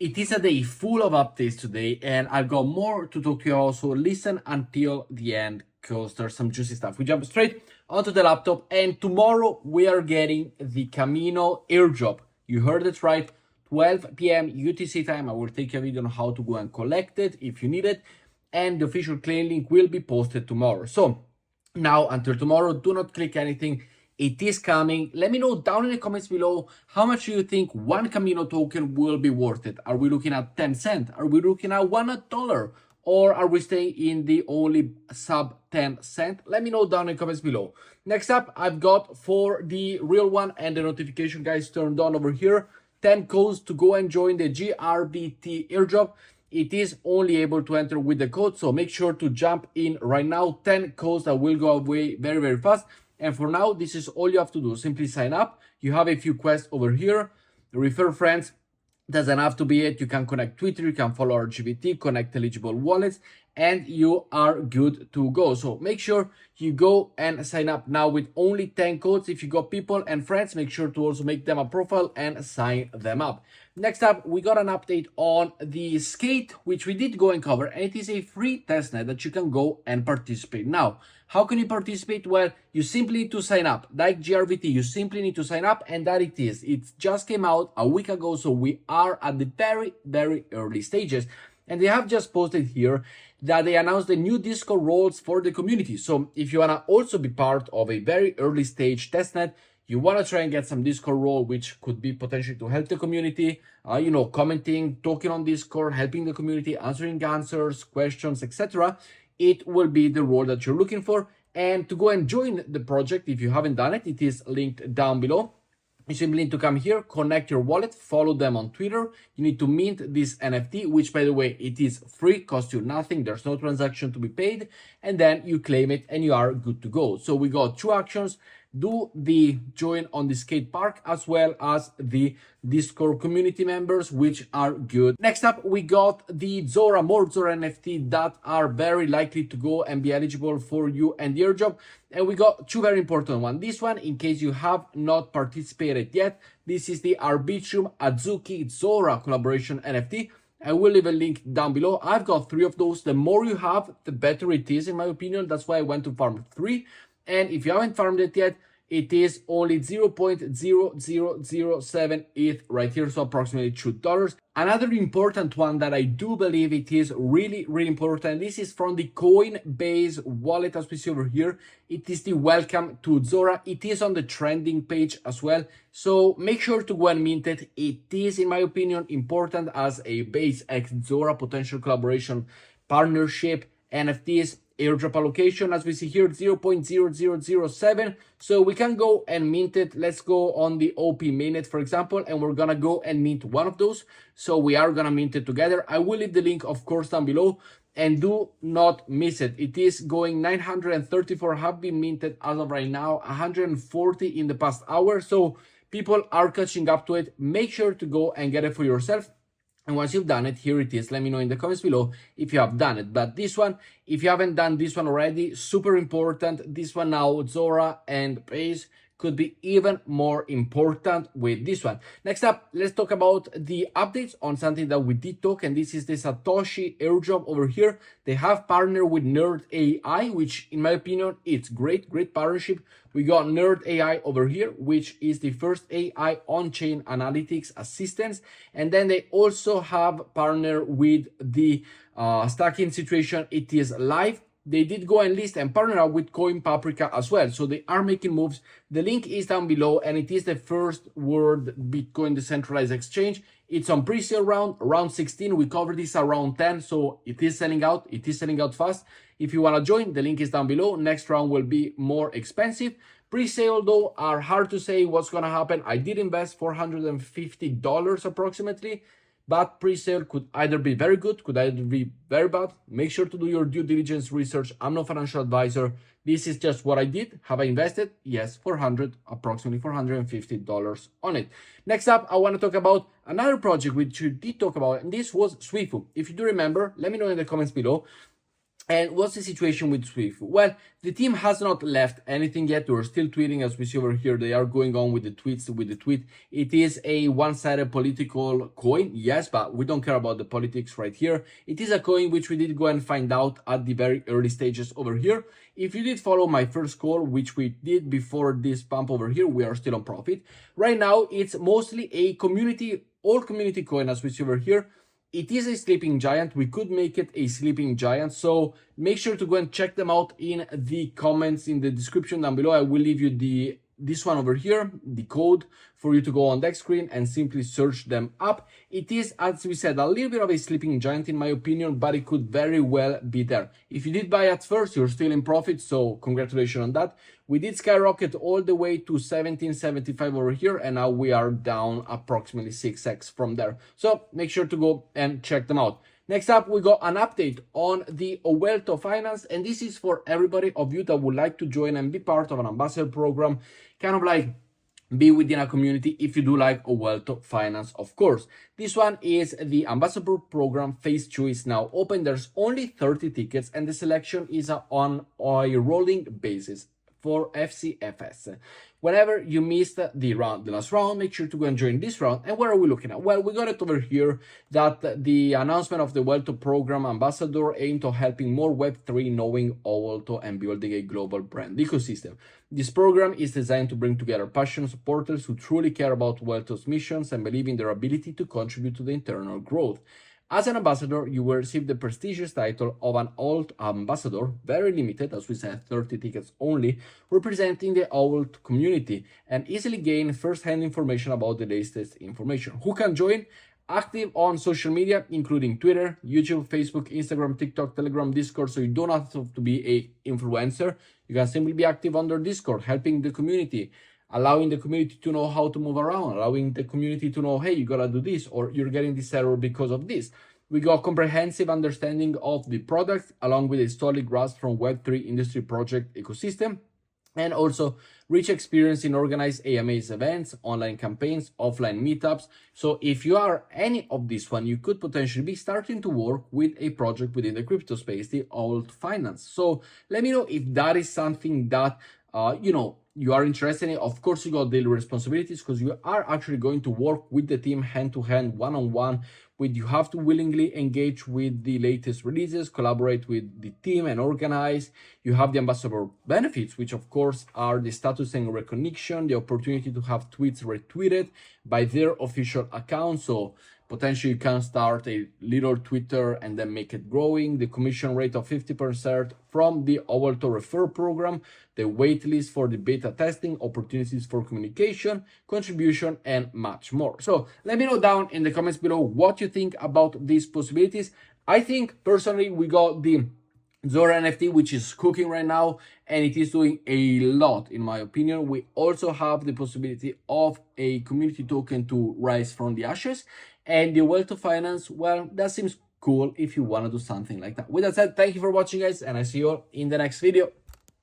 It is a day full of updates today, and I've got more to talk to you about, so listen until the end because there's some juicy stuff. We jump straight onto the laptop, and tomorrow we are getting the KAMINO airdrop. You heard it right, 12 p.m. UTC time. I will take a video on how to go and collect it if you need it, and the official claim link will be posted tomorrow. So now until tomorrow, do not click anything. It is coming. Let me know down in the comments below how much you think one KAMINO token will be worth it. Are we looking at 10 cents? Are we looking at $1? Or are we staying in the only sub 10 cent? Let me know down in the comments below. Next up, I've got for the real one and the notification guys turned on over here, 10 codes to go and join the GRBT airdrop. It is only able to enter with the code, so make sure to jump in right now. 10 codes that will go away very, very fast. And for now, this is all you have to do. Simply sign up. You have a few quests over here. Refer friends. Doesn't have to be it. You can connect Twitter. You can follow RGBT, connect eligible wallets, and you are good to go. So make sure you go and sign up now with only 10 codes. If you got people and friends, make sure to also make them a profile and sign them up. Next up, we got an update on the Skate, which we did go and cover, and it is a free testnet that you can go and participate. Now, how can you participate? Well, you simply need to sign up. Like GRVT, you simply need to sign up, and that it is. It just came out a week ago, so we are at the very, very early stages. And they have just posted here that they announced the new Discord roles for the community. So if you want to also be part of a very early stage testnet, you want to try and get some Discord role, which could be potentially to help the community, commenting, talking on Discord, helping the community, answering answers, questions, etc. It will be the role that you're looking for. And to go and join the project, if you haven't done it, it is linked down below. You simply need to come here, connect your wallet, follow them on Twitter. You need to mint this NFT, which, by the way, it is free, costs you nothing. There's no transaction to be paid. And then you claim it and you are good to go. So we got two actions. Do the join on the skate park as well as the Discord community members, which are good. Next up, we got the Zora, more Zora NFT that are very likely to go and be eligible for you and the airdrop. And we got two very important ones. This one, in case you have not participated yet, this is the Arbitrum Azuki Zora collaboration NFT. I will leave a link down below. I've got 3 of those. The more you have, the better it is, in my opinion. That's why I went to farm 3. And if you haven't farmed it yet, it is only 0.0007 ETH right here, so approximately $2. Another important one that I do believe it is really, really important. This is from the Coinbase wallet, as we see over here. It is the welcome to Zora. It is on the trending page as well. So make sure to go and mint it. It is, in my opinion, important as a Base X Zora potential collaboration partnership, NFTs, airdrop allocation, as we see here, 0.0007. So we can go and mint it. Let's go on the OP mainnet, for example, and we're gonna go and mint one of those. So we are gonna mint it together. I will leave the link, of course, down below, and do not miss it. It is going 934 have been minted as of right now, 140 in the past hour. So people are catching up to it. Make sure to go and get it for yourself. And once you've done it, here it is. Let me know in the comments below if you have done it. But this one, if you haven't done this one already, super important. This one now, Zora and Base, could be even more important with this one. Next up, let's talk about the updates on something that we did talk, and this is the Satoshi airdrop over here. They have partnered with Nerd AI, which in my opinion, it's great partnership. We got Nerd AI over here, which is the first AI on-chain analytics assistance. And then they also have partnered with the stacking situation. It is live. They did go and list and partner up with Coin Paprika as well. So they are making moves. The link is down below, and it is the first world Bitcoin decentralized exchange. It's on pre-sale round 16. We covered this around 10. So it is selling out. It is selling out fast. If you want to join, the link is down below. Next round will be more expensive. Pre-sale though are hard to say what's going to happen. I did invest $450 approximately. But pre-sale could either be very good, could either be very bad. Make sure to do your due diligence research. I'm no financial advisor. This is just what I did. Have I invested? Yes, approximately $450 on it. Next up, I want to talk about another project which you did talk about, and this was Swifu. If you do remember, let me know in the comments below. And what's the situation with Swift? Well, the team has not left anything yet. We're still tweeting, as we see over here. They are going on with the tweets, with the tweet. It is a one-sided political coin, yes, but we don't care about the politics right here. It is a coin which we did go and find out at the very early stages over here. If you did follow my first call, which we did before this pump over here, we are still on profit. Right now, it's mostly a community, all community coin, as we see over here. It is a sleeping giant. We could make it a sleeping giant. So make sure to go and check them out in the comments, in the description down below. I will leave you this one over here, the code for you to go on that screen and simply search them up. It is, as we said, a little bit of a sleeping giant in my opinion, but it could very well be there. If you did buy at first, you're still in profit, so congratulations on that. We did skyrocket all the way to 1775 over here, and now we are down approximately 6x from there. So make sure to go and check them out. Next up, we got an update on the Alto Finance, and this is for everybody of you that would like to join and be part of an ambassador program, kind of like be within a community if you do like Alto Finance, of course. This one is the ambassador program. Phase 2 is now open. There's only 30 tickets, and the selection is on a rolling basis for FCFS. Whenever you missed the last round, make sure to go and join this round. And what are we looking at? Well, we got it over here that the announcement of the Alto program ambassador aimed to helping more Web3 knowing Alto and building a global brand ecosystem. This program is designed to bring together passionate supporters who truly care about Alto's missions and believe in their ability to contribute to the internal growth. As an ambassador, you will receive the prestigious title of an Alt Ambassador, very limited, as we said, 30 tickets only, representing the Alt community, and easily gain first-hand information about the latest information. Who can join? Active on social media, including Twitter, YouTube, Facebook, Instagram, TikTok, Telegram, Discord, so you don't have to be an influencer. You can simply be active under Discord, helping the community, allowing the community to know how to move around, allowing the community to know, hey, you gotta do this, or you're getting this error because of this. We got comprehensive understanding of the product, along with a solid grasp from Web3 industry project ecosystem, and also rich experience in organized AMAs events, online campaigns, offline meetups. So if you are any of this one, you could potentially be starting to work with a project within the crypto space, the Alto Finance. So let me know if that is something that, you are interested in. Of course, you got daily responsibilities because you are actually going to work with the team hand to hand, one-on-one. You have to willingly engage with the latest releases, collaborate with the team and organize. You have the ambassador benefits, which of course are the status and recognition, the opportunity to have tweets retweeted by their official account. So potentially you can start a little Twitter and then make it growing. The commission rate of 50% from the Alto Refer program, the waitlist for the beta testing, opportunities for communication, contribution, and much more. So let me know down in the comments below what you think about these possibilities. I think personally we got the Zora NFT, which is cooking right now, and it is doing a lot in my opinion. We also have the possibility of a community token to rise from the ashes, and the Alto Finance, well, that seems cool if you want to do something like that. With that said, thank you for watching, guys, and I see you all in the next video.